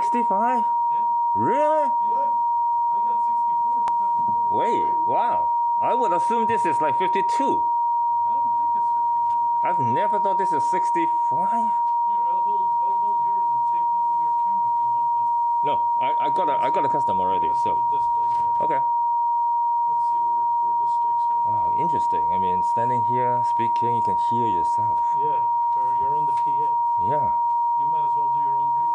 65? Yeah. Really? What? I got 64 the time before. Wait, wow. I would assume this is like 52. I don't think it's 52. I've never thought this is 65. Here, I'll hold yours and take one with your camera if you want, but No, I got a custom already, let's see so. what this does here. Okay. Let's see where this takes me. Wow, interesting. I mean, standing here, speaking, you can hear yourself. Yeah, you're on the PA. Yeah. You might as well do your own brief.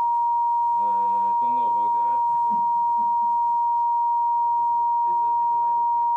Don't know about that. It's a light exam.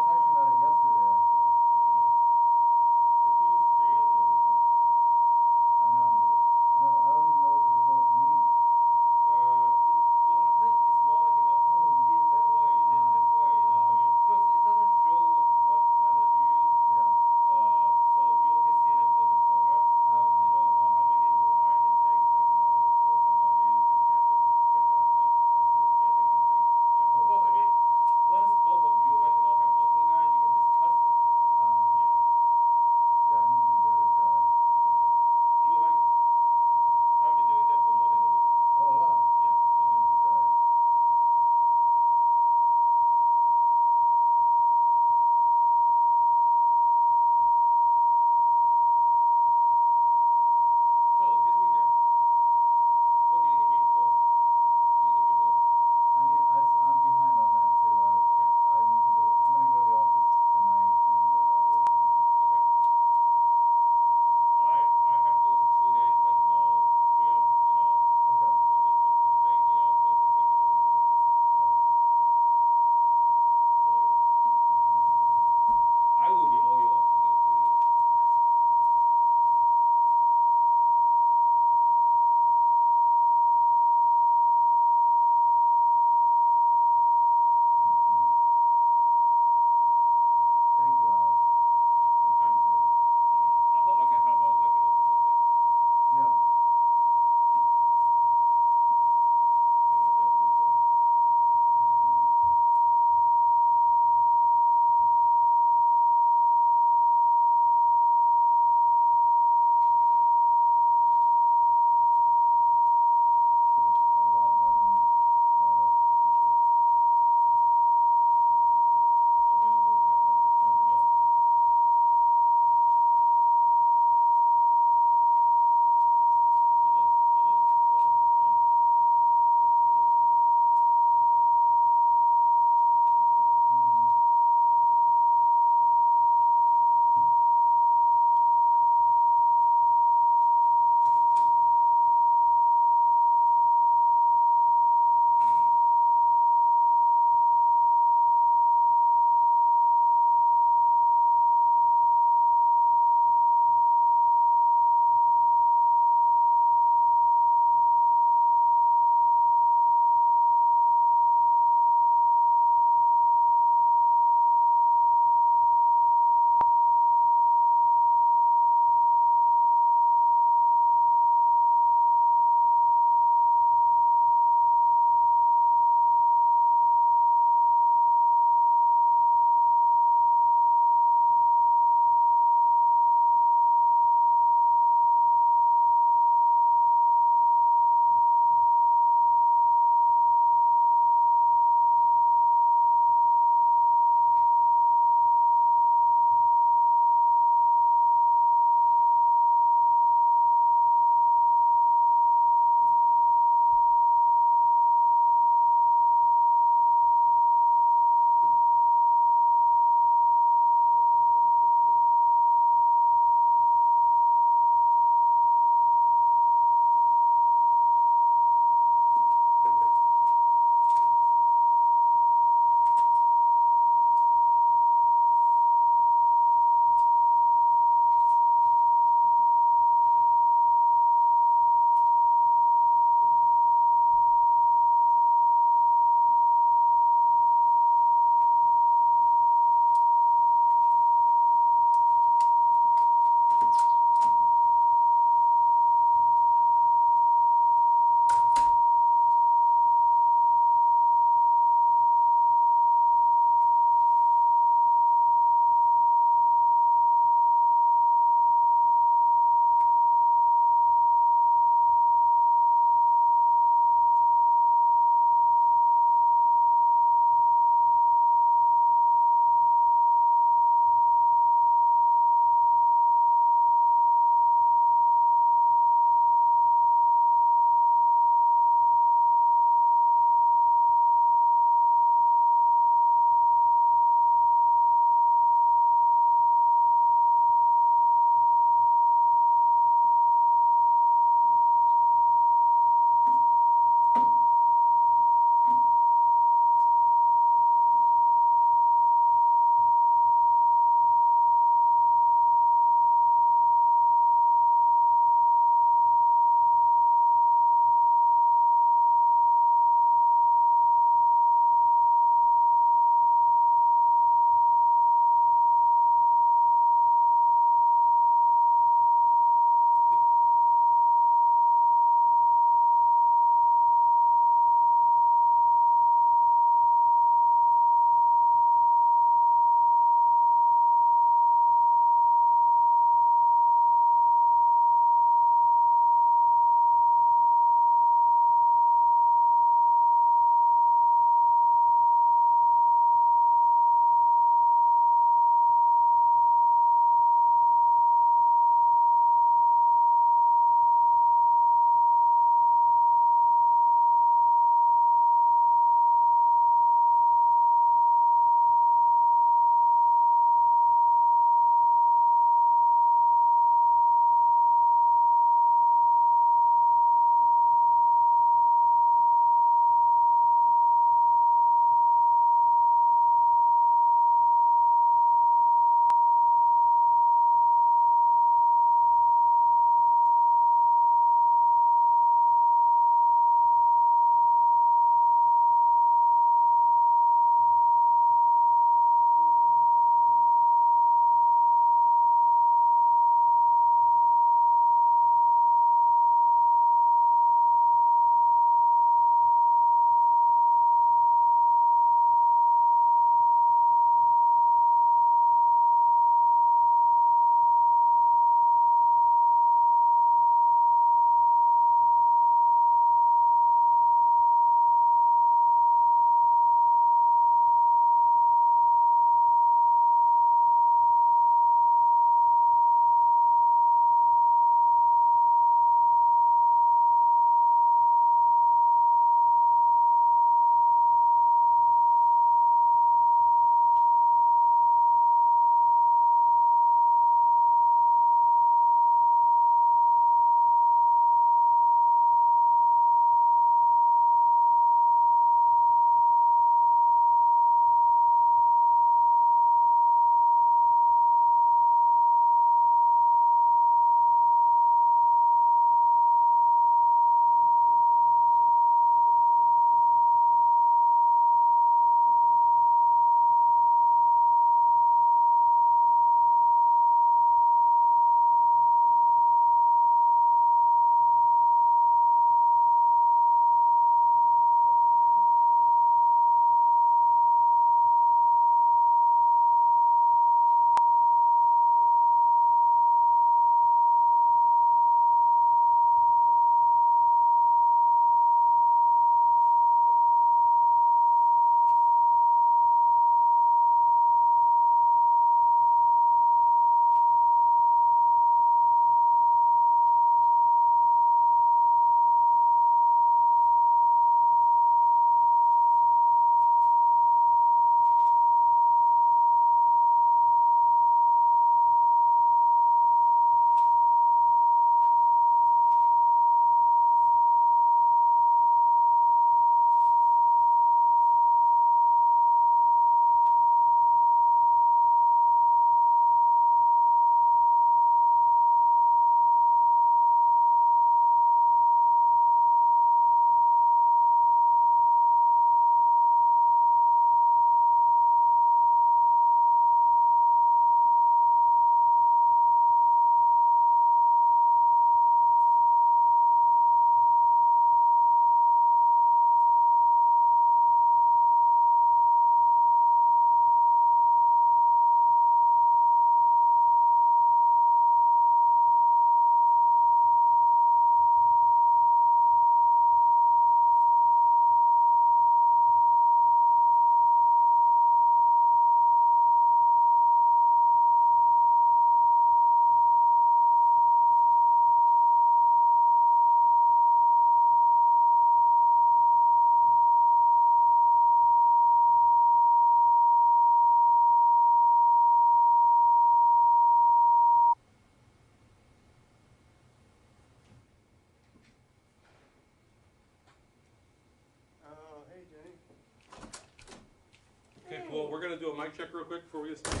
mic check real quick before we get started?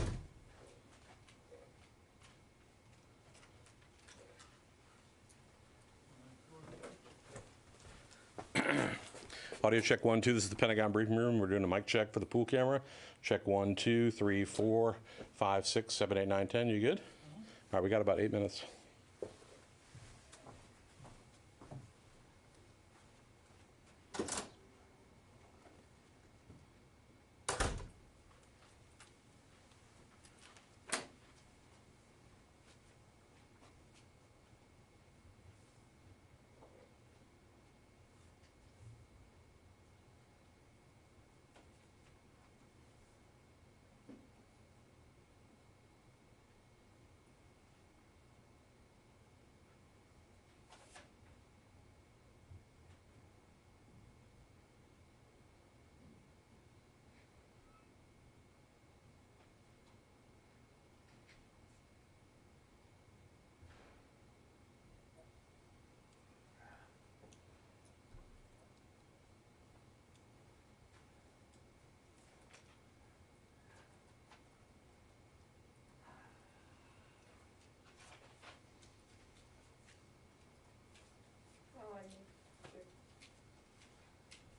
Audio check 1, 2. This is the Pentagon briefing room. We're doing a mic check for the pool camera. Check 1, 2, 3, 4, 5, 6, 7, 8, 9, 10. You good? All right, we got about 8 minutes.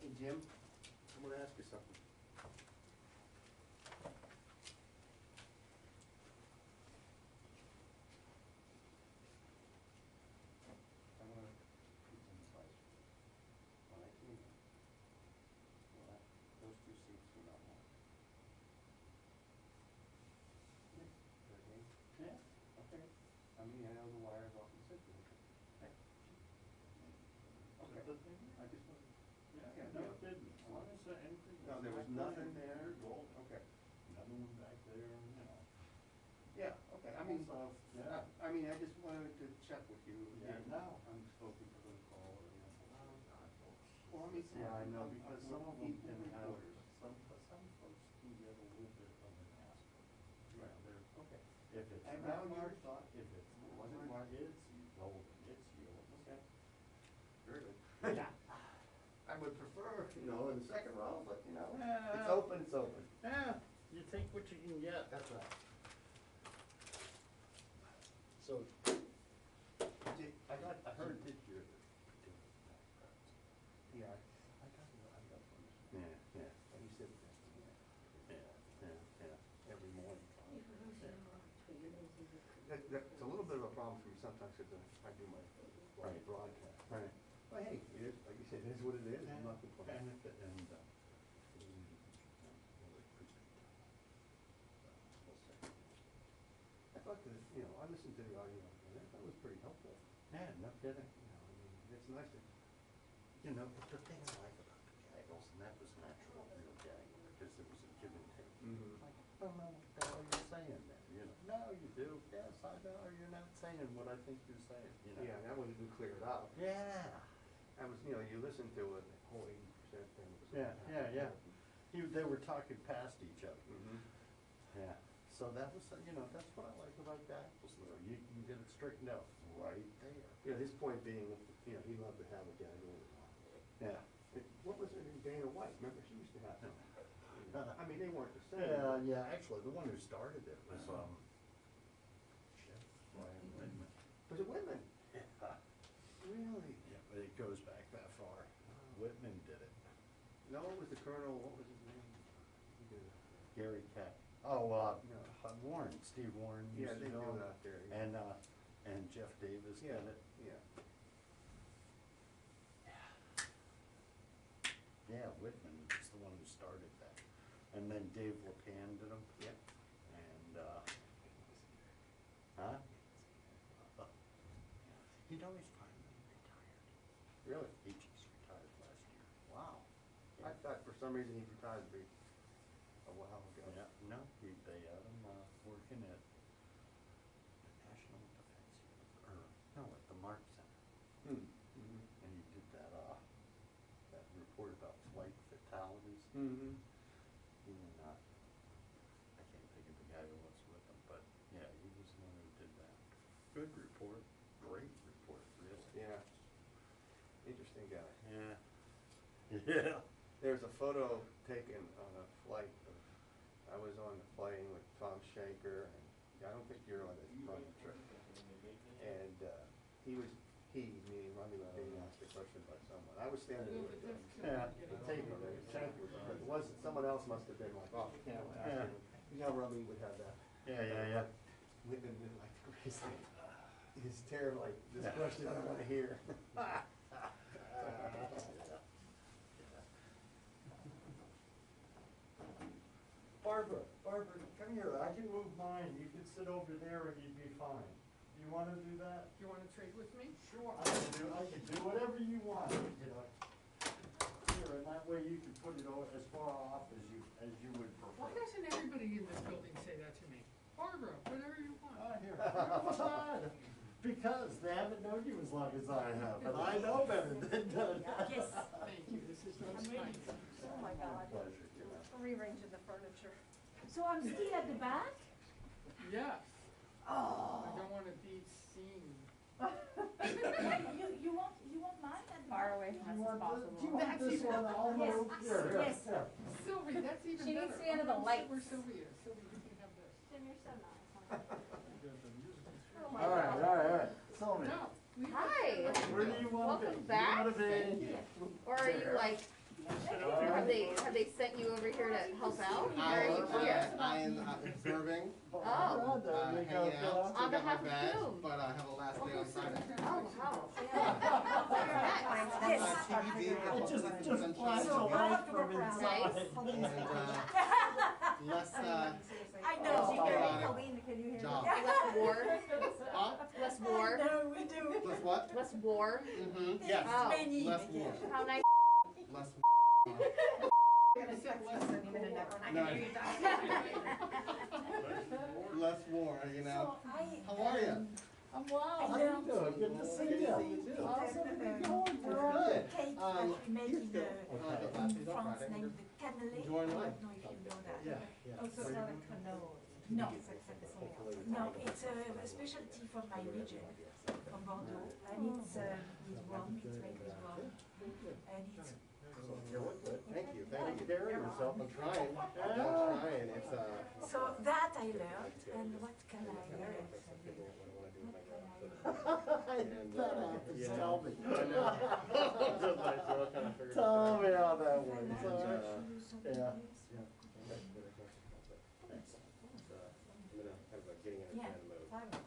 Hey, Jim, I'm gonna ask you something. I wanna put some advice. When I came in, well, those two seats were not mine. Yeah, okay. I mean, I know the wires off the system. Okay. I just wanted. Yeah, no, it didn't. As long as anything. No, there was nothing there. Gold. Okay. Another one back there, you know. Yeah, okay, I mean, Also, yeah. I mean, I just wanted to check with you. Yeah, again. no, I'm hoping for the call or, you know. Well, I mean, Yeah, I know, I'm- because I'm some of them equal can have, reporters. some folks can get a little bit of an ask. You know, Right. they're, Okay. if it's And not now marked, yours? if it wasn't marked, it's golden, it's yours. Okay. Very good. Yeah. I would prefer, you know, in the second row, but, you know, Yeah. it's open, it's open. Yeah, you take what you can get. That's right. So, I heard. did your. Yeah. I got one. Yeah, yeah. And you sit there. Yeah. Every morning. It's a little bit of a problem for me sometimes because I do my Right. broadcast. Right. But hey, it is, like you said, it is what it is. I'm not And complaining. if it, and, we'll see. I thought that, you know, I listened to the audio and that was pretty helpful. Yeah, no kidding. You know, I mean, it's nice to, You know, but the thing I like about the gaggles, and that was natural, real gaggle, because there was a give and take. Mhm. Like, I don't know what the hell you're saying there, you know? No, you do. Yes, I know. You're not saying what I think you're saying, you know? yeah, that one didn't clear it out. Yeah. I was, you know, you listen to it, the whole 80% thing. Yeah. They were talking past each other. Mm-hmm. Yeah. So that was, you know, that's what I like about gaggles, though. You can get it straightened out right there. You know, his point being, you know, he'd love to have a gaggle. Yeah. What was her name? Dana White, remember, she used to have them. I mean, they weren't the same. Yeah, but- yeah, actually, the one who started it was, Brian Whitman. Was it Whitman? Yeah. Really? Yeah, but it goes back that far. Whitman did it. No, it was the Colonel, what was his name? He did it. Gary Keck. Oh, No. Warren, Steve Warren Yeah, used they to do do it it. out there. Yeah. And Jeff Davis Yeah, did it. yeah. Yeah, Whitman was the one who started that. And then Dave LePan did them. Yeah. And, huh? He'd always finally retired. Really? He just retired last year. Wow. I thought for some reason he retired a while ago. Yeah, no, they had him, working at the National Defense, or, no, at the Mark Center. Hmm. Mm-hmm. And he did that, that report about flight fatalities. Mm-hmm. And, I can't think of the guy who was with him, but, yeah, he was the one who did that. Good report, great report, really. Yeah. Interesting guy. Yeah. Yeah. There's a photo taken on a flight of I was on the plane with Tom Shanker, and I don't think you're on the trip. And meaning Ronnie was being asked a question by someone. I was standing with the table there, Shanker, but it wasn't, someone else must have been like, off camera asking him. You know, Ronnie would have that. Yeah. Women didn't like the crazy. He's terrible, like, this question I don't want to hear. Barbara, come here. I can move mine. You can sit over there and you'd be fine. You want to do that? You wanna trade with me? Sure. I can do whatever you want, you know. Here, and that way you can put it as far off as you would prefer. Why doesn't everybody in this building say that to me? Barbara, whatever you want. Here. Because they haven't known you as long as I have, and I know better than Yes. Thank you, this is most kind. Oh my God. Pleasure, Karen. Rearranging the furniture. So I'm still at the back? Yes, Oh. I don't wanna be seen. You want mine at the back? Far away from us as possible. Do you want this one? I'll Yes, move. Here. yes. Sylvie, that's even She better. needs to be under the Come lights. Where Sylvie is, Sylvie, you can have this. Jim, you're so nice. Oh my All right. God. Sylvie, No, we have. Hi, where do you want to be? Welcome back. You want to be? or are you like, have they sent you over here to help out? Or are you here? I am observing, Oh, There you go, hanging out, On still got my behalf of badge, whom? but I have a last day on Friday. oh, wow, yeah. Yes. TBD, It just Central, flashed So I away have to from go around. inside. and less I know. Oh, God. Colleen, can you hear me? job. Less war, Huh? less war, No, we do. Less what? less war. Mm-hmm, yes, Oh. Many. less war, How nice. less. No. Less war, you know. So I. How are you? I'm well. How you doing? Good to see you. too. How's everything going? Good. Cake Um, that we make in the last day's on France Friday. named the cannelé. I Enjoying don't life. know if you know that. Yeah. Also, it's not a cannoli. No, no, it's a specialty from my region, from Bordeaux, and it's with rum, it's made with rum, and it's Thank you, thank you. Carry yourself. I'm trying, it's so that I learned, and what can I learn? That happens, tell me. I know. Just my throat kind of figured it Tell out. me how that works. And, all right? Yeah. Getting in a Yeah. fan mode.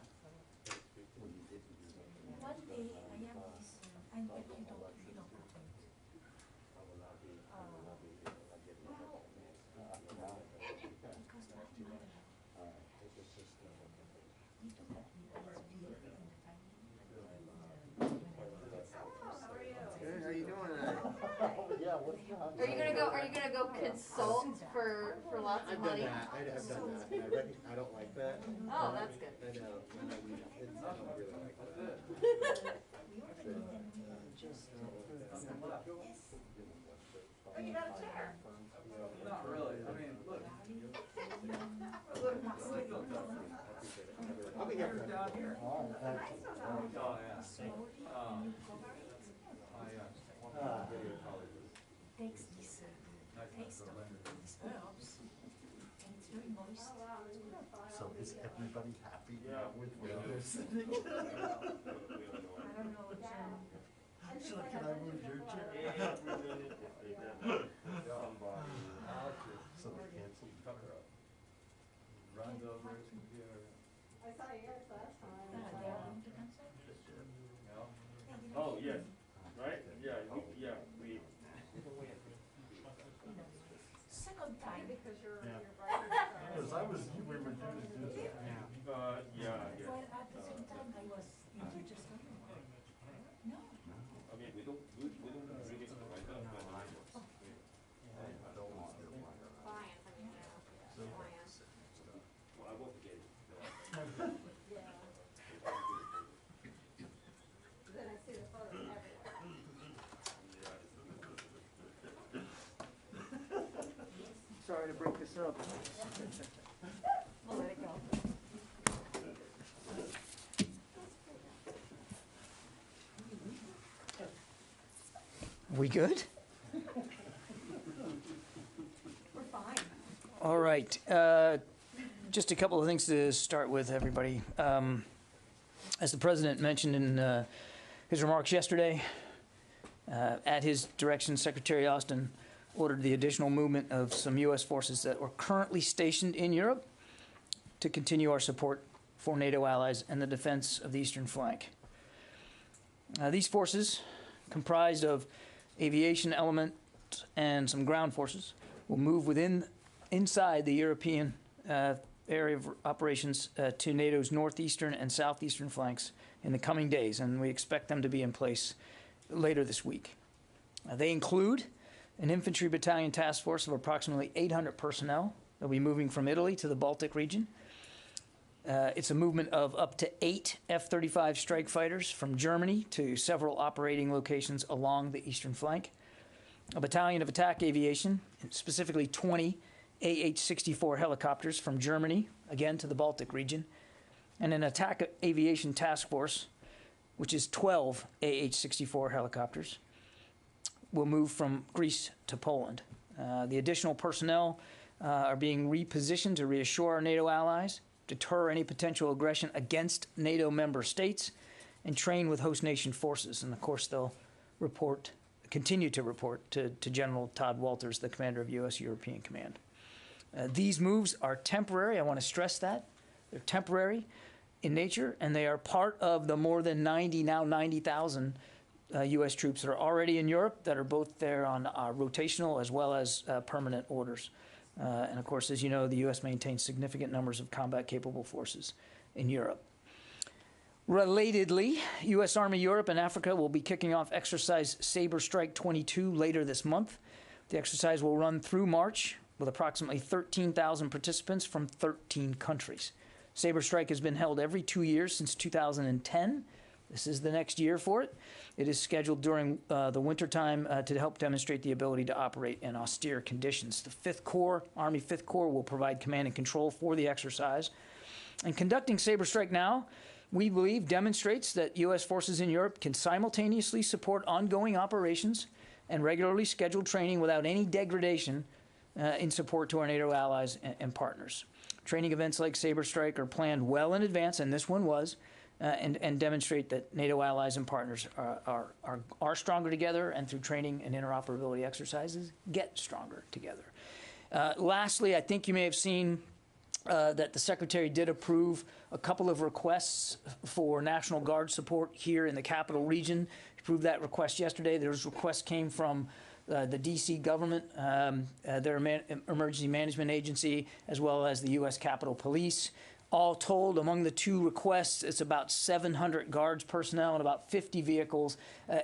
One day I have this, and but you don't put it. Because my mother, Hey, how you doing today? Yeah, what's that? Are you gonna go consult for lots of I've done money? that, I've done that, and I don't like that. Oh, that's good. I know, I don't really like that. you got a chair. Not really, I mean, look. I'll be here for Down here. All right, thanks. Oh, yeah. Slowly, and you cover it. Takes this taste of these herbs, and it's very moist. So is everybody happy Yeah. with where they're sitting? I don't know, Should I, can I move your chair? So they canceled. Runs over his computer. I saw yours last time. they are going to cancel? Oh, yes, right? Yeah, we. Second time. Because you're Yeah. brighter. Because we were due to do this. Yeah. Well, at the same time, I was just talking about it. No. I mean, we don't bring it right now, but. Clients, I mean, clients. Well, I won't get it. Yeah. Then I see the photos everywhere. Sorry to break this up. We'll let it go. We good? We're fine. All right. Just a couple of things to start with, everybody. As the President mentioned in his remarks yesterday, at his direction, Secretary Austin ordered the additional movement of some U.S. forces that were currently stationed in Europe to continue our support for NATO allies and the defense of the eastern flank. These forces, comprised of aviation element and some ground forces, will move inside the European area of operations to NATO's northeastern and southeastern flanks in the coming days, and we expect them to be in place later this week. They include an infantry battalion task force of approximately 800 personnel. They'll be moving from Italy to the Baltic region. It's a movement of up to 8 F-35 strike fighters from Germany to several operating locations along the eastern flank. A battalion of attack aviation, specifically 20 AH-64 helicopters from Germany, again to the Baltic region. And an attack aviation task force, which is 12 AH-64 helicopters, will move from Greece to Poland. The additional personnel are being repositioned to reassure our NATO allies, deter any potential aggression against NATO member states, and train with host nation forces. And of course, they'll continue to report to General Todd Walters, the commander of U.S. European Command. These moves are temporary. I want to stress that. They're temporary in nature, and they are part of the more than 90,000 U.S. troops that are already in Europe that are both there on rotational as well as permanent orders. And of course, as you know, the U.S. maintains significant numbers of combat-capable forces in Europe. Relatedly, U.S. Army Europe and Africa will be kicking off exercise Sabre Strike 22 later this month. The exercise will run through March with approximately 13,000 participants from 13 countries. Sabre Strike has been held every 2 years since 2010. This is the next year for it. It is scheduled during the wintertime to help demonstrate the ability to operate in austere conditions. The 5th Corps, Army 5th Corps, will provide command and control for the exercise. And conducting Sabre Strike now, we believe, demonstrates that U.S. forces in Europe can simultaneously support ongoing operations and regularly scheduled training without any degradation in support to our NATO allies and partners. Training events like Sabre Strike are planned well in advance, and this one was, and demonstrate that NATO allies and partners are stronger together, and through training and interoperability exercises, get stronger together. Lastly, I think you may have seen that the Secretary did approve a couple of requests for National Guard support here in the Capital Region. He approved that request yesterday. Those requests came from the D.C. government, their emergency management agency, as well as the U.S. Capitol Police. All told, among the two requests, it's about 700 Guards personnel and about 50 vehicles.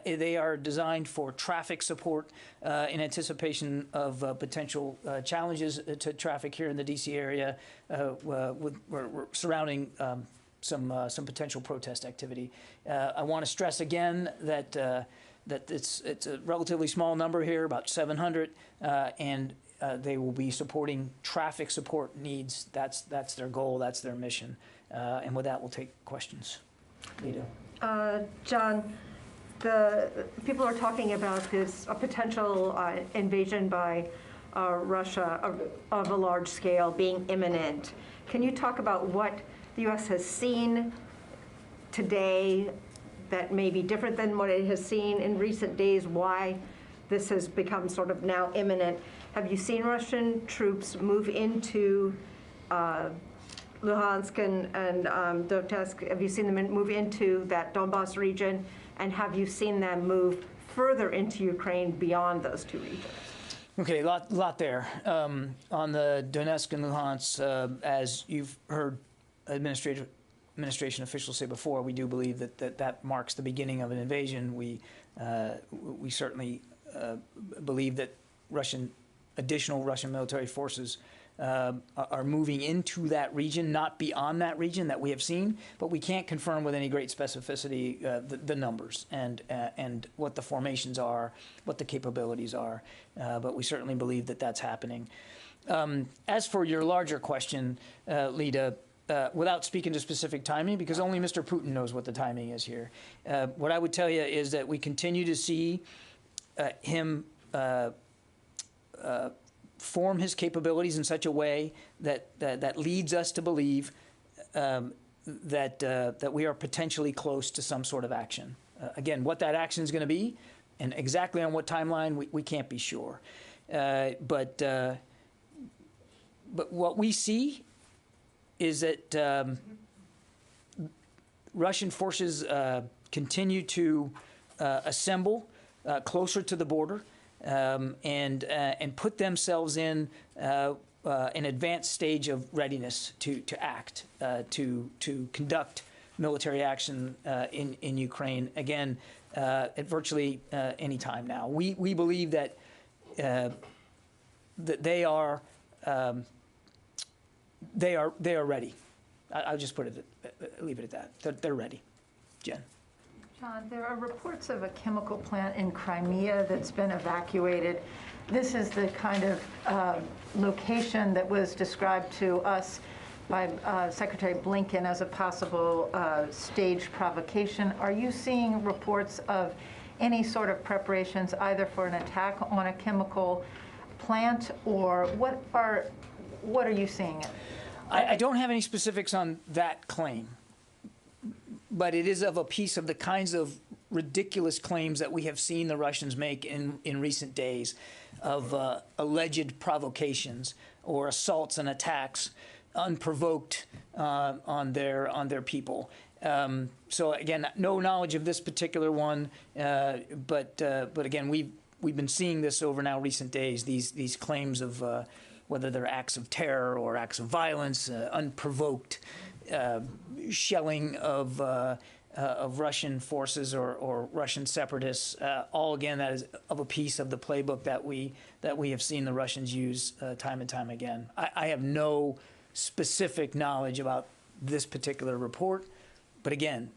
They are designed for traffic support in anticipation of potential challenges to traffic here in the D.C. area surrounding some potential protest activity. I want to stress again that it's a relatively small number here, about 700, and they will be supporting traffic support needs. That's their goal. That's their mission. And with that, we'll take questions. Lita. John, the people are talking about this a potential invasion by Russia of a large scale being imminent. Can you talk about what the U.S. has seen today that may be different than what it has seen in recent days, why this has become sort of now imminent? Have you seen Russian troops move into Luhansk and Donetsk? Have you seen them move into that Donbass region? And have you seen them move further into Ukraine beyond those two regions? Okay, lot there. On the Donetsk and Luhansk, as you've heard administration officials say before, we do believe that marks the beginning of an invasion. We certainly believe that additional Russian military forces are moving into that region, not beyond that region that we have seen, but we can't confirm with any great specificity the numbers and what the formations are, what the capabilities are, but we certainly believe that that's happening. As for your larger question, Lita, without speaking to specific timing, because only Mr. Putin knows what the timing is here, what I would tell you is that we continue to see him form his capabilities in such a way that leads us to believe that we are potentially close to some sort of action. Again, what that action is going to be and exactly on what timeline, we can't be sure. But what we see is that Russian forces continue to assemble closer to the border and put themselves in an advanced stage of readiness to act, to conduct military action in Ukraine, again, at virtually any time now. We believe that that they are ready. I'll just leave it at that. They're ready. Jen. John, there are reports of a chemical plant in Crimea that's been evacuated. This is the kind of location that was described to us by Secretary Blinken as a possible staged provocation. Are you seeing reports of any sort of preparations either for an attack on a chemical plant, or what are you seeing? I don't have any specifics on that claim, but it is of a piece of the kinds of ridiculous claims that we have seen the Russians make in recent days of alleged provocations or assaults and attacks unprovoked on their people. So again, no knowledge of this particular one, but again, we've been seeing this over now recent days. These claims of whether they're acts of terror or acts of violence, unprovoked shelling of Russian forces or Russian separatists. All again, that is of a piece of the playbook that we have seen the Russians use time and time again. I have no specific knowledge about this particular report, but again,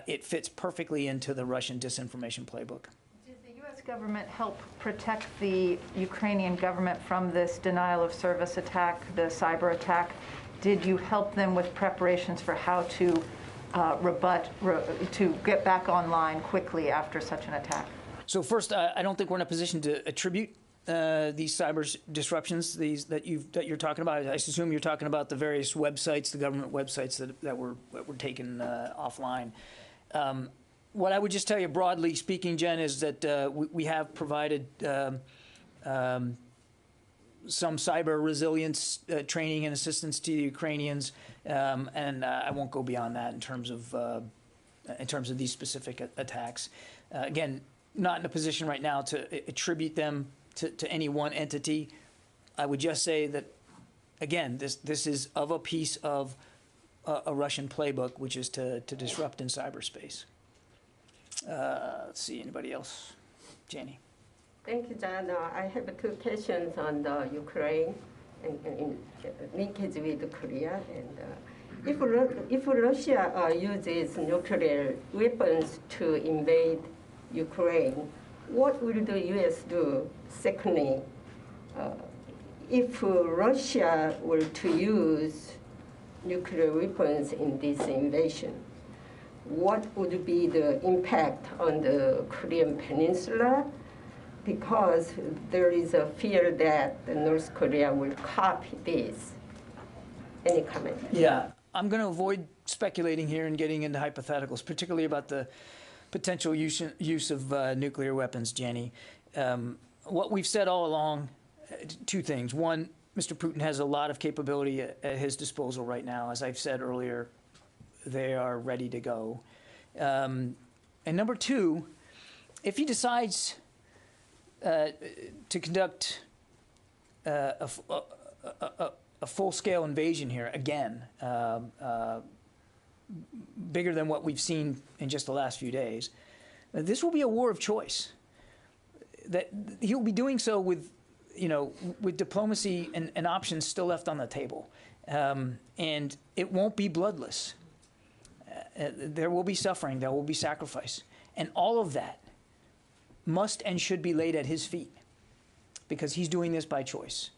it fits perfectly into the Russian disinformation playbook. Did the U.S. government help protect the Ukrainian government from this denial of service attack, the cyber attack? Did you help them with preparations for how to to get back online quickly after such an attack? So first, I don't think we're in a position to attribute these cyber disruptions that you're talking about. I assume you're talking about the various websites, the government websites that were taken offline. What I would just tell you, broadly speaking, Jen, is that we have provided some cyber resilience training and assistance to the Ukrainians, and I won't go beyond that in terms of these specific attacks. Again, not in a position right now to attribute them to any one entity. I would just say that, again, this is of a piece of a Russian playbook, which is to disrupt in cyberspace. Let's see, anybody else? Janie. Thank you, John. I have two questions on the Ukraine and in linkage with Korea. And if Russia uses nuclear weapons to invade Ukraine, what will the U.S. do? Secondly, if Russia were to use nuclear weapons in this invasion, what would be the impact on the Korean Peninsula? Because there is a fear that North Korea will copy this. Any comment? Yeah, I'm going to avoid speculating here and getting into hypotheticals, particularly about the potential use of nuclear weapons, Jenny. What we've said all along, two things. One, Mr. Putin has a lot of capability at his disposal right now. As I've said earlier, they are ready to go. And number two, if he decides to conduct a full-scale invasion here, again, bigger than what we've seen in just the last few days, this will be a war of choice. That he'll be doing so with diplomacy and options still left on the table. And it won't be bloodless. There will be suffering, there will be sacrifice. And all of that must and should be laid at his feet, because he's doing this by choice.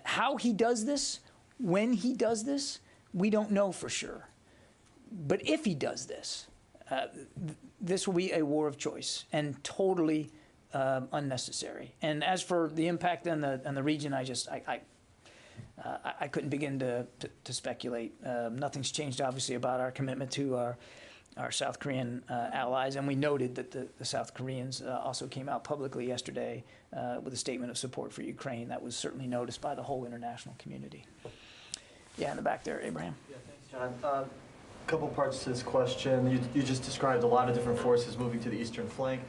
How he does this, when he does this, we don't know for sure. But if he does this, this will be a war of choice and totally unnecessary. And as for the impact on the region, I couldn't begin to speculate. Nothing's changed, obviously, about our commitment to our South Korean allies, and we noted that the South Koreans also came out publicly yesterday with a statement of support for Ukraine. That was certainly noticed by the whole international community. Yeah, in the back there, Abraham. Yeah, thanks, John. Couple parts to this question. You just described a lot of different forces moving to the eastern flank.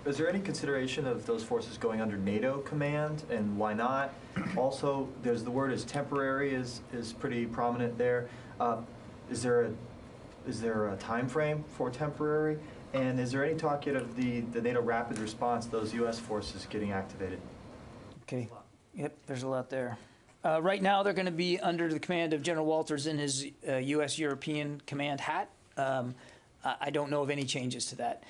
Is there any consideration of those forces going under NATO command, and why not? Also, there's the word is temporary is pretty prominent there. Is there a time frame for temporary? And is there any talk yet of the NATO rapid response, those U.S. forces getting activated? Okay. Yep, there's a lot there. Right now, they're going to be under the command of General Walters in his U.S. European command hat. I don't know of any changes to that.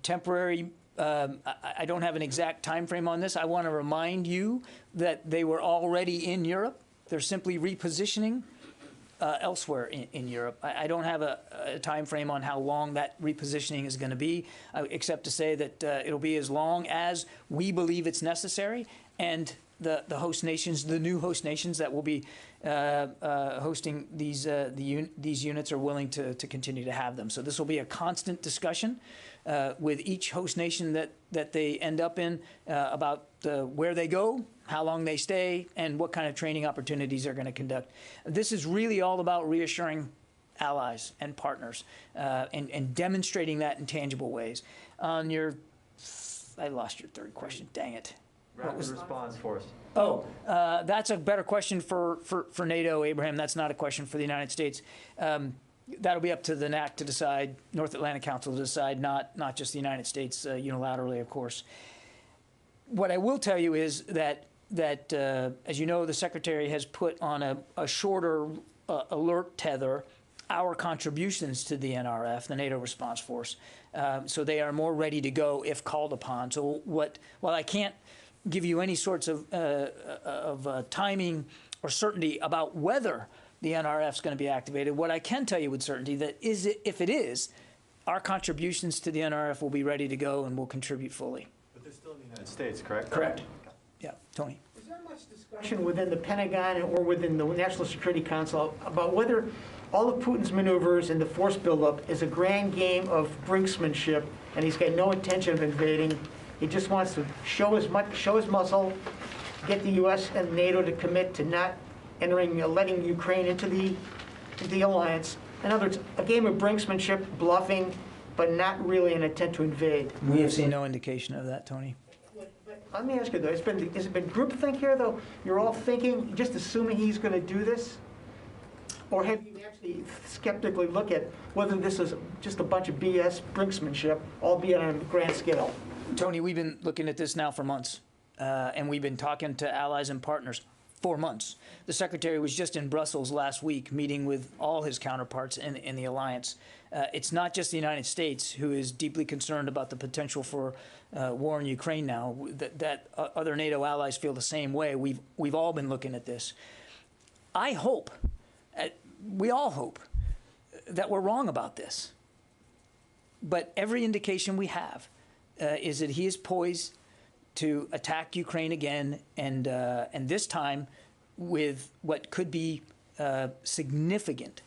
Temporary, I don't have an exact time frame on this. I want to remind you that they were already in Europe. They're simply repositioning elsewhere in Europe. I don't have a time frame on how long that repositioning is going to be, except to say that it'll be as long as we believe it's necessary, and the host nations, the new host nations that will be hosting these units are willing to continue to have them. So this will be a constant discussion with each host nation that they end up in about where they go, how long they stay, and what kind of training opportunities they're going to conduct. This is really all about reassuring allies and partners and demonstrating that in tangible ways. On your, I lost your third question, dang it. Rapid response force. Oh, that's a better question for NATO, Abraham. That's not a question for the United States. That'll be up to the NAC to decide, North Atlantic Council to decide, not just the United States unilaterally, of course. What I will tell you is that as you know, the Secretary has put on a shorter alert tether our contributions to the NRF, the NATO Response Force, so they are more ready to go if called upon. So while I can't give you any sorts of timing or certainty about whether the NRF is going to be activated, what I can tell you with certainty that is, if it is, our contributions to the NRF will be ready to go and will contribute fully. But they're still in the United States, correct? Correct. Yeah, Tony. Is there much discussion within the Pentagon or within the National Security Council about whether all of Putin's maneuvers and the force buildup is a grand game of brinksmanship, and he's got no intention of invading? He just wants to show his muscle, get the U.S. and NATO to commit to not letting Ukraine into the alliance. In other words, a game of brinksmanship, bluffing, but not really an intent to invade. We have seen no indication of that, Tony. Let me ask you, though, has it been groupthink here, though? You're all thinking, just assuming he's going to do this? Or have you actually skeptically look at whether this is just a bunch of BS brinksmanship, albeit on a grand scale? Tony, we've been looking at this now for months, and we've been talking to allies and partners for months. The Secretary was just in Brussels last week meeting with all his counterparts in the alliance. It's not just the United States who is deeply concerned about the potential for war in Ukraine now. That other NATO allies feel the same way. We've all been looking at this. I hope, we all hope, that we're wrong about this. But every indication we have is that he is poised to attack Ukraine again, and this time with what could be significant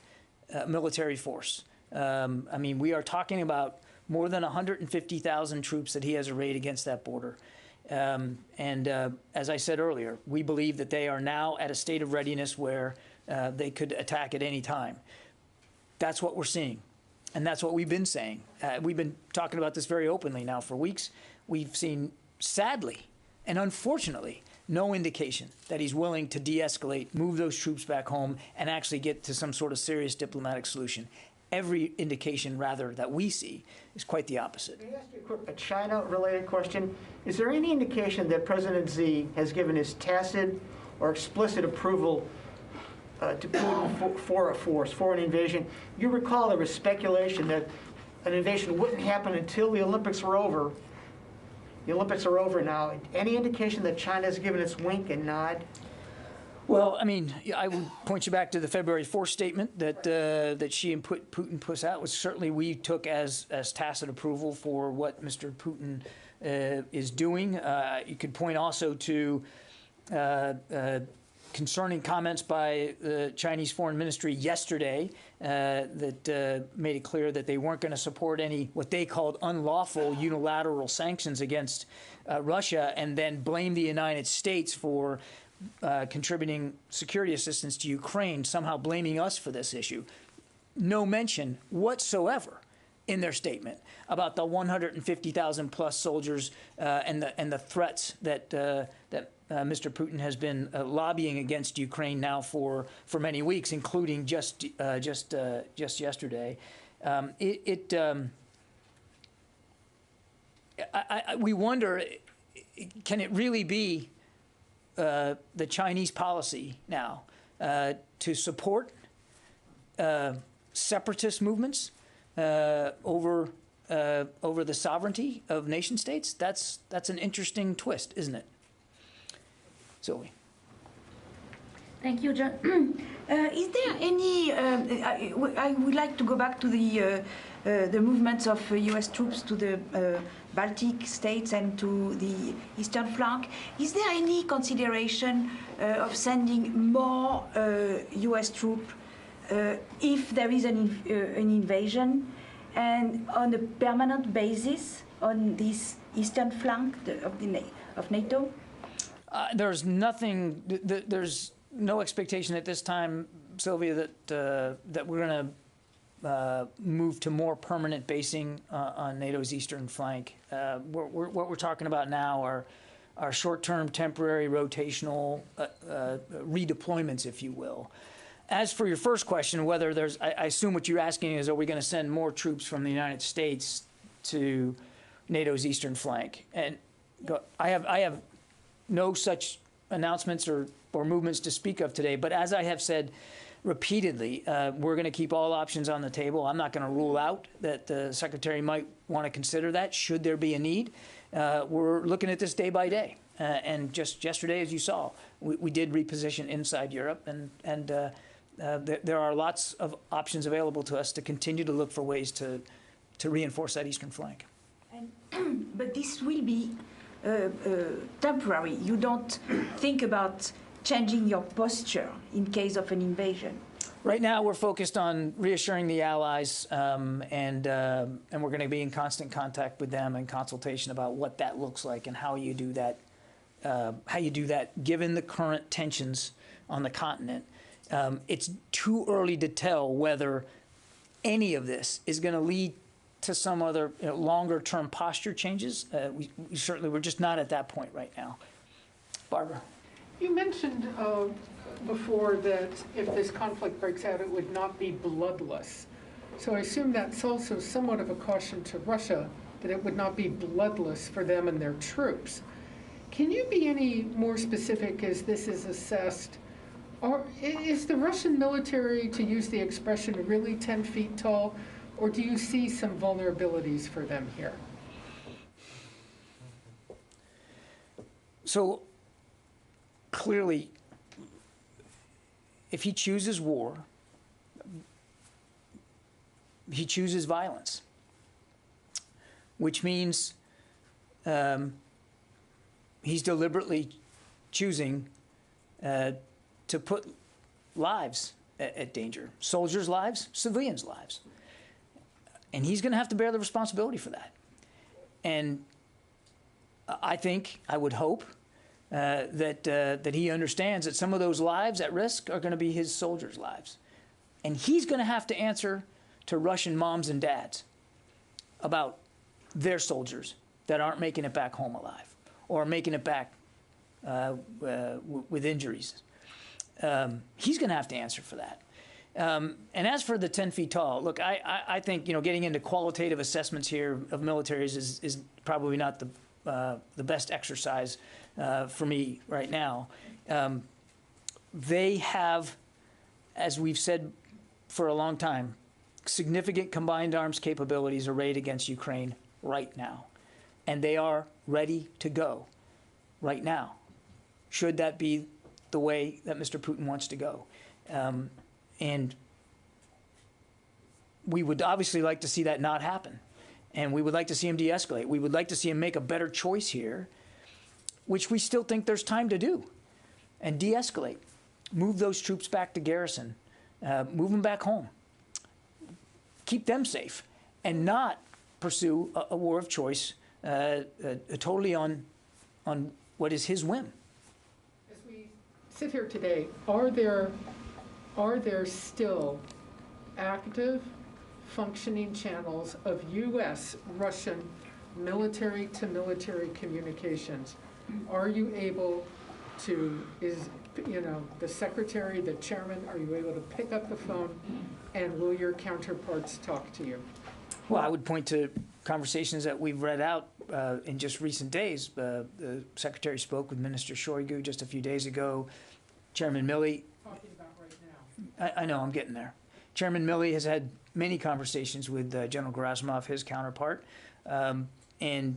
military force. I mean, we are talking about more than 150,000 troops that he has arrayed against that border. As I said earlier, we believe that they are now at a state of readiness where they could attack at any time. That's what we're seeing, and that's what we've been saying. We've been talking about this very openly now for weeks. We've seen, sadly and unfortunately, no indication that he's willing to de-escalate, move those troops back home, and actually get to some sort of serious diplomatic solution. Every indication, rather, that we see is quite the opposite. Can I ask you a China-related question? Is there any indication that President Xi has given his tacit or explicit approval to Putin for an invasion? You recall there was speculation that an invasion wouldn't happen until the Olympics were over. The Olympics are over now. Any indication that China has given its wink and nod? Well, I mean, I would point you back to the February 4th statement that she and Putin put out, which certainly we took as tacit approval for what Mr. Putin is doing. You could point also to concerning comments by the Chinese Foreign Ministry yesterday that made it clear that they weren't going to support any what they called unlawful unilateral sanctions against Russia, and then blame the United States for contributing security assistance to Ukraine, somehow blaming us for this issue. No mention whatsoever in their statement about the 150,000 plus soldiers and the threats that Mr. Putin has been lobbying against Ukraine now for many weeks, including just yesterday. We wonder, can it really be the Chinese policy now to support separatist movements over the sovereignty of nation states? That's an interesting twist, isn't it? Sylvie. Thank you, John. Is there any? I would like to go back to the movements of U.S. troops to the Baltic states and to the eastern flank. Is there any consideration of sending more U.S. troops if there is an invasion, and on a permanent basis on this eastern flank of NATO? There's nothing. There's no expectation at this time, Sylvia, that we're going to move to more permanent basing on NATO's eastern flank. What we're talking about now are short-term, temporary, rotational redeployments, if you will. As for your first question, whether there's, I assume what you're asking is, are we going to send more troops from the United States to NATO's eastern flank? And I have no such announcements or movements to speak of today, but as I have said repeatedly, we're going to keep all options on the table. I'm not going to rule out that the Secretary might want to consider that should there be a need. We're looking at this day by day. And just yesterday, as you saw, we did reposition inside Europe, and there are lots of options available to us to continue to look for ways to reinforce that eastern flank. But this will be temporary. You don't think about changing your posture in case of an invasion? Right now, we're focused on reassuring the allies, and we're going to be in constant contact with them and consultation about what that looks like and how you do that. Given the current tensions on the continent, it's too early to tell whether any of this is going to lead to some other longer-term posture changes. We're just not at that point right now. Barbara. You mentioned before that if this conflict breaks out, it would not be bloodless. So I assume that's also somewhat of a caution to Russia, that it would not be bloodless for them and their troops. Can you be any more specific as this is assessed? Or is the Russian military, to use the expression, really 10 feet tall? Or do you see some vulnerabilities for them here? So clearly, if he chooses war, he chooses violence, which means he's deliberately choosing to put lives at danger, soldiers' lives, civilians' lives. And he's going to have to bear the responsibility for that. And I would hope that he understands that some of those lives at risk are going to be his soldiers' lives. And he's going to have to answer to Russian moms and dads about their soldiers that aren't making it back home alive or making it back with injuries. He's going to have to answer for that. And as for the 10 feet tall, look, I think getting into qualitative assessments here of militaries is probably not the best exercise for me right now. They have, as we've said for a long time, significant combined arms capabilities arrayed against Ukraine right now. And they are ready to go right now, should that be the way that Mr. Putin wants to go. And we would obviously like to see that not happen. And we would like to see him de-escalate. We would like to see him make a better choice here, which we still think there's time to do, and de-escalate. Move those troops back to garrison. Move them back home. Keep them safe, and not pursue a war of choice totally on what is his whim. As we sit here today, are there still active, functioning channels of U.S.-Russian military-to-military communications? Are you able to, the secretary, the chairman, are you able to pick up the phone, and will your counterparts talk to you? Well, I would point to conversations that we've read out in just recent days. The secretary spoke with Minister Shoigu just a few days ago. Chairman Milley. Talking about right now. I know, I'm getting there. Chairman Milley has had many conversations with General Gerasimov, his counterpart, and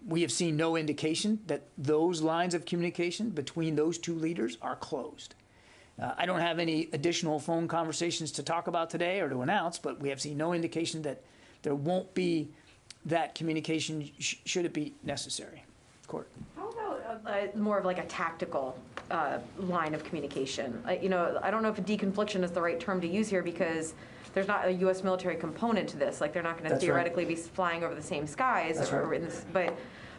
we have seen no indication that those lines of communication between those two leaders are closed. I don't have any additional phone conversations to talk about today or to announce, but we have seen no indication that there won't be that communication should it be necessary. Court. How about more of like a tactical line of communication? I don't know if deconfliction is the right term to use here, because there's not a U.S. military component to this. Like, they're not going to theoretically be flying over the same skies.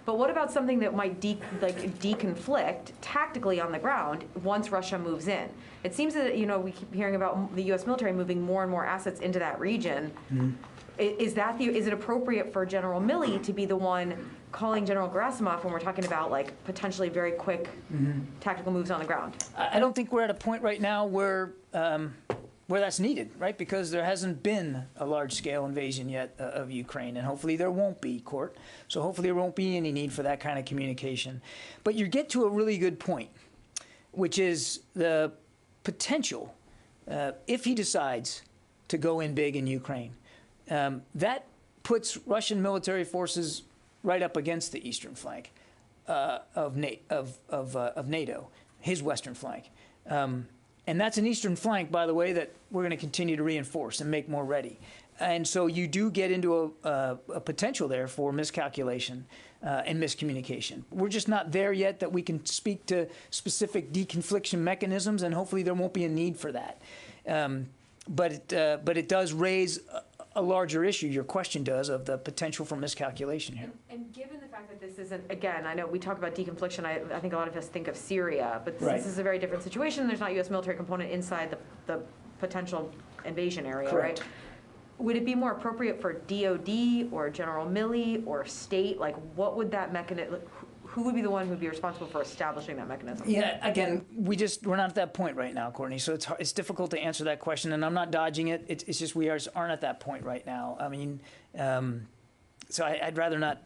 But what about something that might deconflict tactically on the ground once Russia moves in? It seems that, we keep hearing about the U.S. military moving more and more assets into that region. Mm-hmm. Is it appropriate for General Milley to be the one calling General Gerasimov when we're talking about potentially very quick tactical moves on the ground? I don't think we're at a point right now where that's needed, right? Because there hasn't been a large-scale invasion yet of Ukraine, and hopefully there won't be, Court. So hopefully there won't be any need for that kind of communication. But you get to a really good point, which is the potential, if he decides to go in big in Ukraine, that puts Russian military forces right up against the eastern flank of NATO, his western flank. And that's an eastern flank, by the way, that we're going to continue to reinforce and make more ready. And so you do get into a potential there for miscalculation and miscommunication. We're just not there yet that we can speak to specific deconfliction mechanisms, and hopefully there won't be a need for that. But it does raise a larger issue, your question does, of the potential for miscalculation here. And given the fact that this isn't, again, I know we talk about deconfliction, I think a lot of us think of Syria, but since this is a very different situation, there's not a U.S. military component inside the potential invasion area, Correct. right? Would it be more appropriate for DOD or General Milley or state? What would that mechanism, who would be the one who would be responsible for establishing that mechanism? Yeah, again, we're not at that point right now, Courtney, so it's difficult to answer that question, and I'm not dodging it. It's just we aren't at that point right now. I mean, so I'd rather not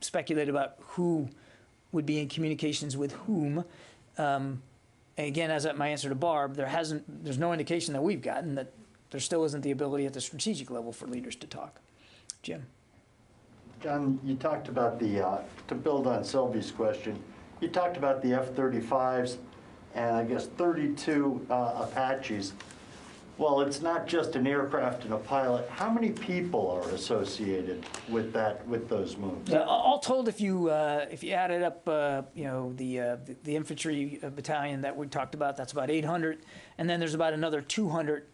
speculate about who would be in communications with whom. Again, as my answer to Barb, there's no indication that we've gotten that there still isn't the ability at the strategic level for leaders to talk. Jim. John, you talked about to build on Sylvie's question, you talked about the F-35s and I guess 32 Apaches. Well, it's not just an aircraft and a pilot. How many people are associated with those moves? All told, if you added up, the infantry battalion that we talked about, that's about 800, and then there's about another 200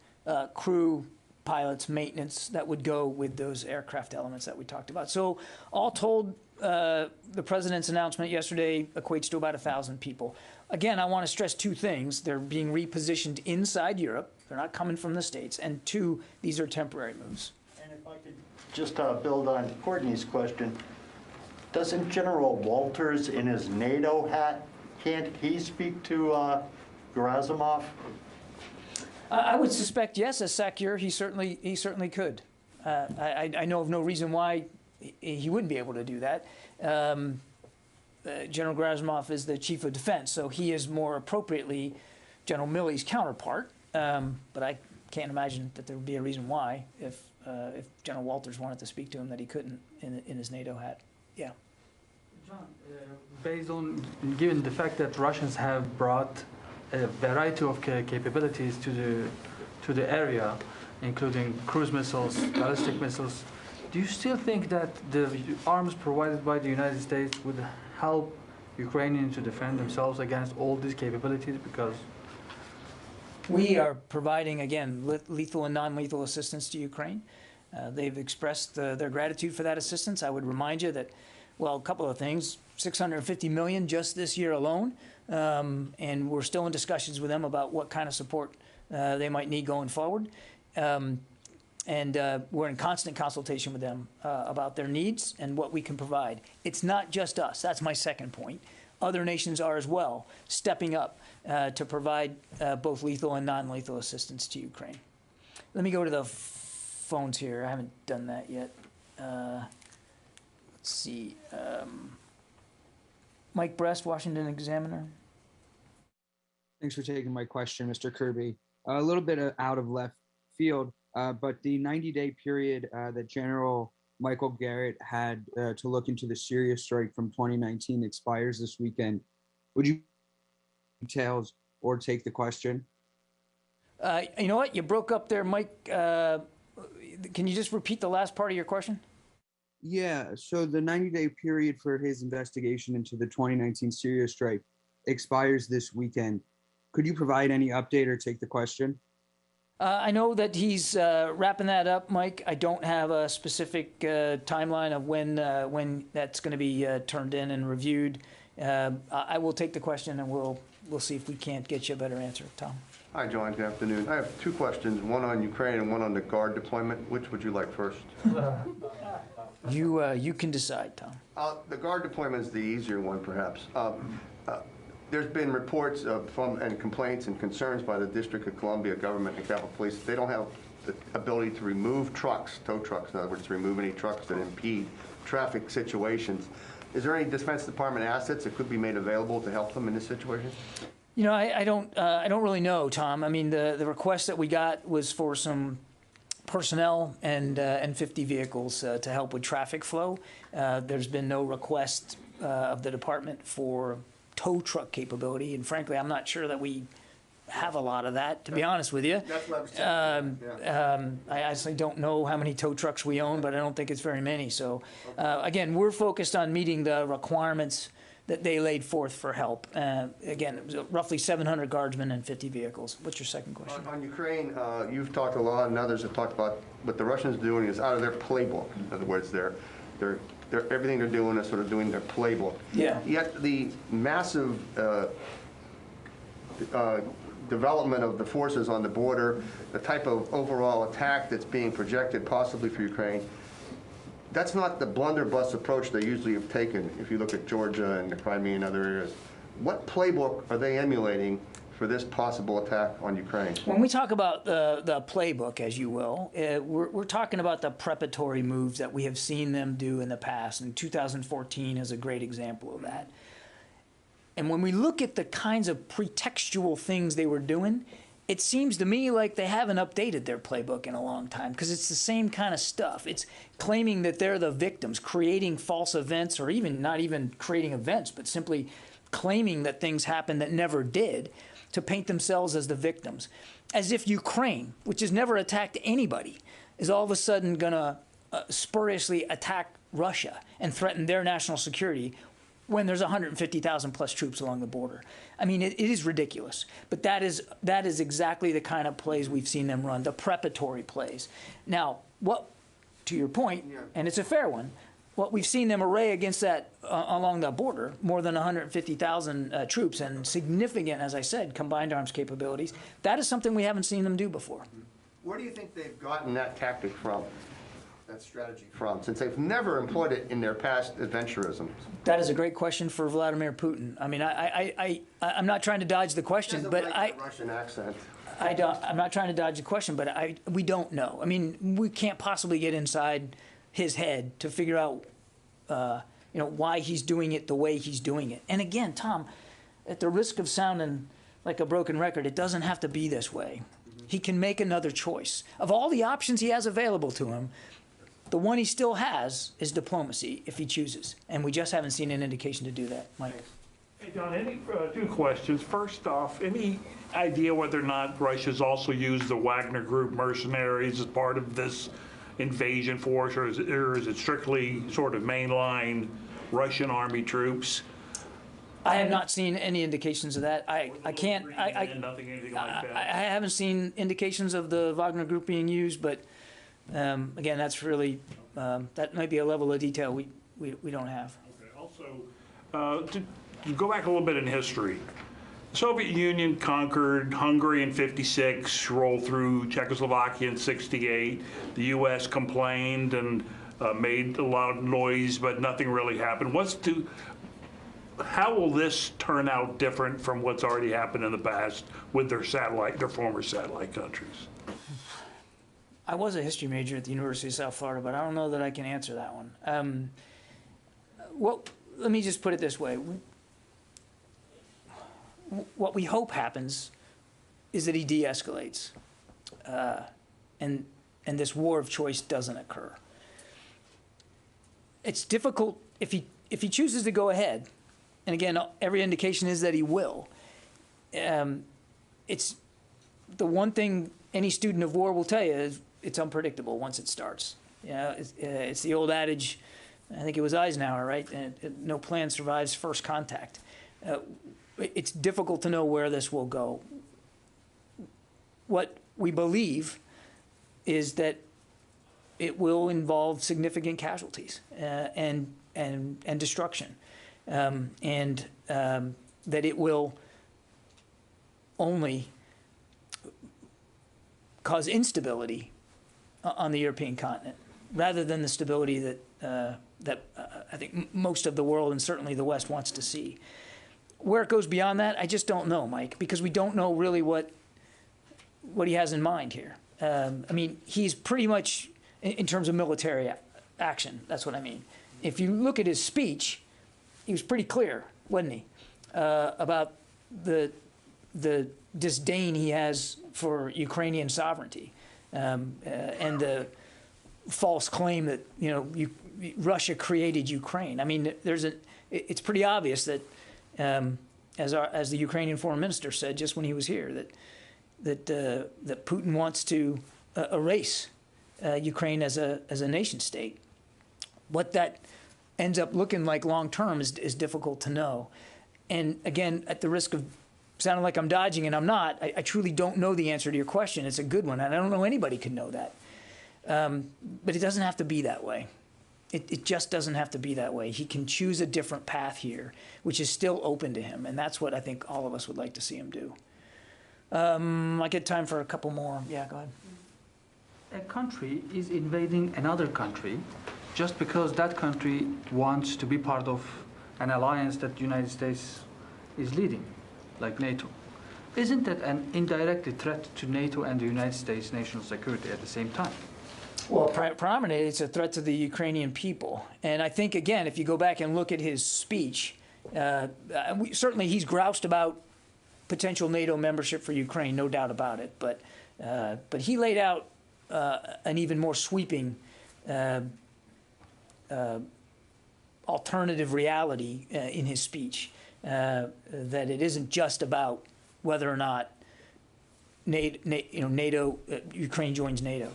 crew, pilots, maintenance that would go with those aircraft elements that we talked about. So all told, the president's announcement yesterday equates to about 1,000 people. Again, I want to stress two things. They're being repositioned inside Europe. They're not coming from the States. And two, these are temporary moves. And if I could just build on Courtney's question, doesn't General Walters in his NATO hat, can't he speak to Gerasimov? I would suspect yes, as SACEUR, he certainly could. I know of no reason why he wouldn't be able to do that. General Gerasimov is the chief of defense, so he is more appropriately General Milley's counterpart. But I can't imagine that there would be a reason why, if General Walters wanted to speak to him, that he couldn't in his NATO hat. Yeah. John, based on, given the fact that Russians have brought a variety of capabilities to the area, including cruise missiles, ballistic missiles, do you still think that the arms provided by the United States would help Ukrainians to defend themselves against all these capabilities? Because we are providing, again, lethal and non-lethal assistance to Ukraine. They've expressed their gratitude for that assistance. I would remind you that, well, a couple of things, $650 million just this year alone, and we're still in discussions with them about what kind of support they might need going forward. And we're in constant consultation with them about their needs and what we can provide. It's not just us. That's my second point. Other nations are as well stepping up to provide both lethal and non-lethal assistance to Ukraine. Let me go to the phones here. I haven't done that yet. Let's see. Mike Brest, Washington Examiner. Thanks for taking my question, Mr. Kirby. A little bit out of left field, but the 90-day period that General Michael Garrett had to look into the Syria strike from 2019 expires this weekend. Would you details or take the question? You know what? You broke up there, Mike. Can you just repeat the last part of your question? Yeah, so the 90-day period for his investigation into the 2019 Syria strike expires this weekend. Could you provide any update or take the question? I know that he's wrapping that up, Mike. I don't have a specific timeline of when that's going to be turned in and reviewed. I will take the question and we'll see if we can't get you a better answer. Tom. Hi, John. Good afternoon. I have two questions, one on Ukraine and one on the Guard deployment. Which would you like first? You can decide, Tom. The Guard deployment is the easier one, perhaps. There's been reports and complaints and concerns by the District of Columbia government and Capitol Police. They don't have the ability to remove trucks, tow trucks, in other words, to remove any trucks that impede traffic situations. Is there any Defense Department assets that could be made available to help them in this situation? You know, I don't really know, Tom. I mean, the request that we got was for some personnel and 50 vehicles to help with traffic flow. There's been no request of the department for tow truck capability, and frankly, I'm not sure that we have a lot of that, to be honest with you. That's what I was saying. I actually don't know how many tow trucks we own, but I don't think it's very many. So, again, we're focused on meeting the requirements that they laid forth for help. Again, it was roughly 700 guardsmen and 50 vehicles. What's your second question? On Ukraine, you've talked a lot, and others have talked about what the Russians are doing is out of their playbook. In other words, everything they're doing is sort of doing their playbook. Yeah. Yet the massive development of the forces on the border, the type of overall attack that's being projected possibly for Ukraine, that's not the blunderbuss approach they usually have taken if you look at Georgia and the Crimea and other areas. What playbook are they emulating for this possible attack on Ukraine? When we talk about the playbook, as you will, we're talking about the preparatory moves that we have seen them do in the past, and 2014 is a great example of that. And when we look at the kinds of pretextual things they were doing, it seems to me like they haven't updated their playbook in a long time, because it's the same kind of stuff. It's claiming that they're the victims, creating false events, or even not even creating events, but simply claiming that things happened that never did, to paint themselves as the victims. As if Ukraine, which has never attacked anybody, is all of a sudden going to spuriously attack Russia and threaten their national security when there's 150,000 plus troops along the border. I mean, it is ridiculous. But that is exactly the kind of plays we've seen them run, the preparatory plays. Now, to your point, and it's a fair one, what we've seen them array against that along the border, more than 150,000 troops and significant, as I said, combined arms capabilities, that is something we haven't seen them do before. Where do you think they've gotten that tactic from, that strategy from, since they've never employed it in their past adventurisms? That is a great question for Vladimir Putin. I mean, I'm not trying to dodge the question, but Russian accent. I'm not trying to dodge the question, but we don't know. I mean, we can't possibly get inside his head to figure out, why he's doing it the way he's doing it. And again, Tom, at the risk of sounding like a broken record, it doesn't have to be this way. He can make another choice. Of all the options he has available to him, The one he still has is diplomacy, if he chooses. And we just haven't seen an indication to do that. Mike? Hey, John, two questions. First off, any idea whether or not Russia's also used the Wagner Group mercenaries as part of this invasion force, or is it strictly sort of mainline Russian army troops? I have not seen any indications of that. I can't. Anything like that. I haven't seen indications of the Wagner Group being used, but again, that's really that might be a level of detail we don't have. Okay. Also, to go back a little bit in history, the Soviet Union conquered Hungary in '56, rolled through Czechoslovakia in '68. The U.S. complained and made a lot of noise, but nothing really happened. How will this turn out different from what's already happened in the past with their former satellite countries? I was a history major at the University of South Florida, but I don't know that I can answer that one. Well, let me just put it this way. What we hope happens is that he de-escalates, and this war of choice doesn't occur. It's difficult if he chooses to go ahead, and again, every indication is that he will. It's the one thing any student of war will tell you is it's unpredictable once it starts. You know, it's the old adage, I think it was Eisenhower, right? No plan survives first contact. It's difficult to know where this will go. What we believe is that it will involve significant casualties and destruction, and that it will only cause instability on the European continent, rather than the stability that I think most of the world and certainly the West wants to see. Where it goes beyond that, I just don't know, Mike, because we don't know really what he has in mind here. I mean, he's pretty much, in terms of military action, that's what I mean. If you look at his speech, he was pretty clear, wasn't he, about the disdain he has for Ukrainian sovereignty, and the false claim that Russia created Ukraine. I mean, it's pretty obvious that, as the Ukrainian foreign minister said just when he was here, that Putin wants to erase Ukraine as a nation state. What that ends up looking like long term is difficult to know. And again, at the risk of sounding like I'm dodging, and I'm not, I truly don't know the answer to your question. It's a good one, and I don't know anybody can know that. But it doesn't have to be that way. It just doesn't have to be that way. He can choose a different path here, which is still open to him, and that's what I think all of us would like to see him do. I get time for a couple more. Yeah, go ahead. A country is invading another country just because that country wants to be part of an alliance that the United States is leading, like NATO. Isn't that an indirect threat to NATO and the United States national security at the same time? Well, predominantly, it's a threat to the Ukrainian people. And I think, again, if you go back and look at his speech, certainly he's groused about potential NATO membership for Ukraine, no doubt about it. But he laid out an even more sweeping alternative reality in his speech, that it isn't just about whether or not NATO, Ukraine joins NATO.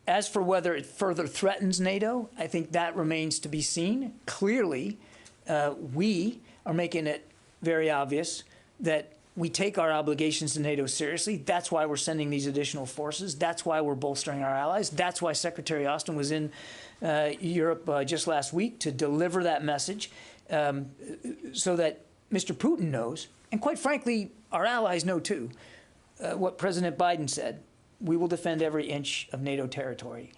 As for whether it further threatens NATO, I think that remains to be seen. Clearly, we are making it very obvious that we take our obligations to NATO seriously. That's why we're sending these additional forces. That's why we're bolstering our allies. That's why Secretary Austin was in Europe just last week to deliver that message, so that Mr. Putin knows, and quite frankly, our allies know too, what President Biden said: we will defend every inch of NATO territory.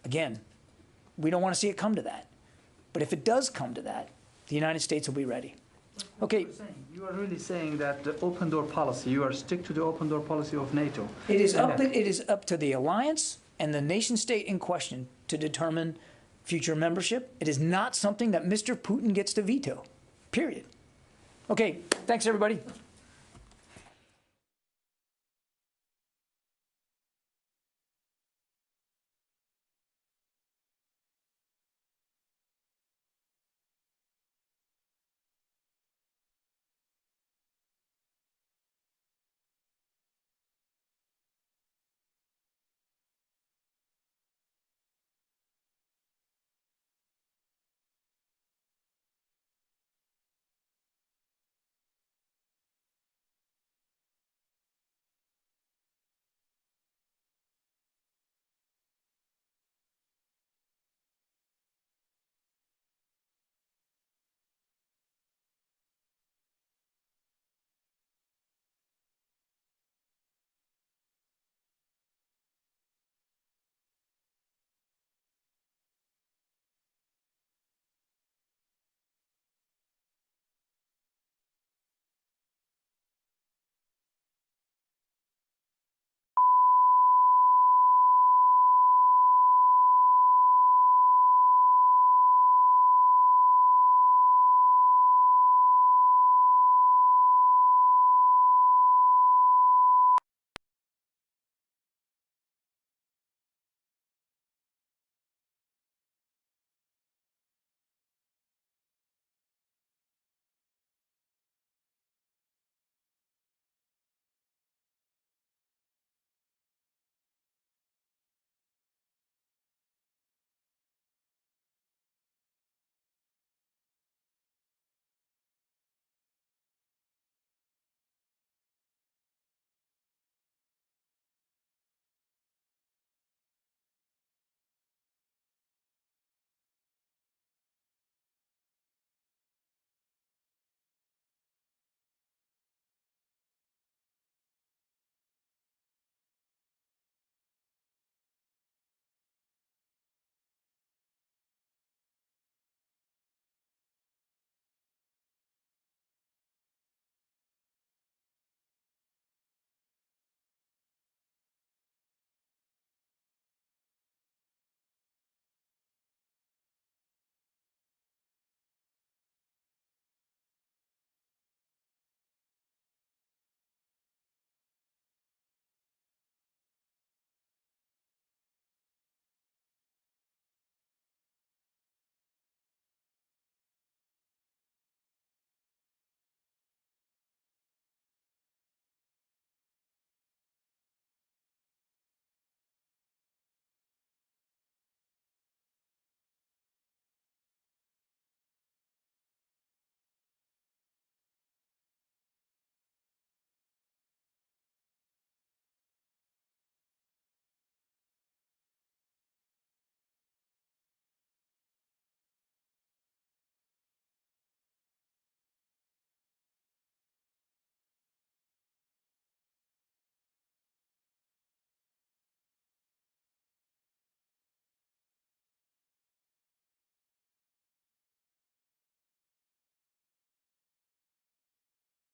Again, we don't want to see it come to that. But if it does come to that, the United States will be ready. Okay. You are really saying that the open door policy, you are stick to the open door policy of NATO. It is up to the alliance and the nation state in question to determine future membership. It is not something that Mr. Putin gets to veto, period. Okay, thanks everybody.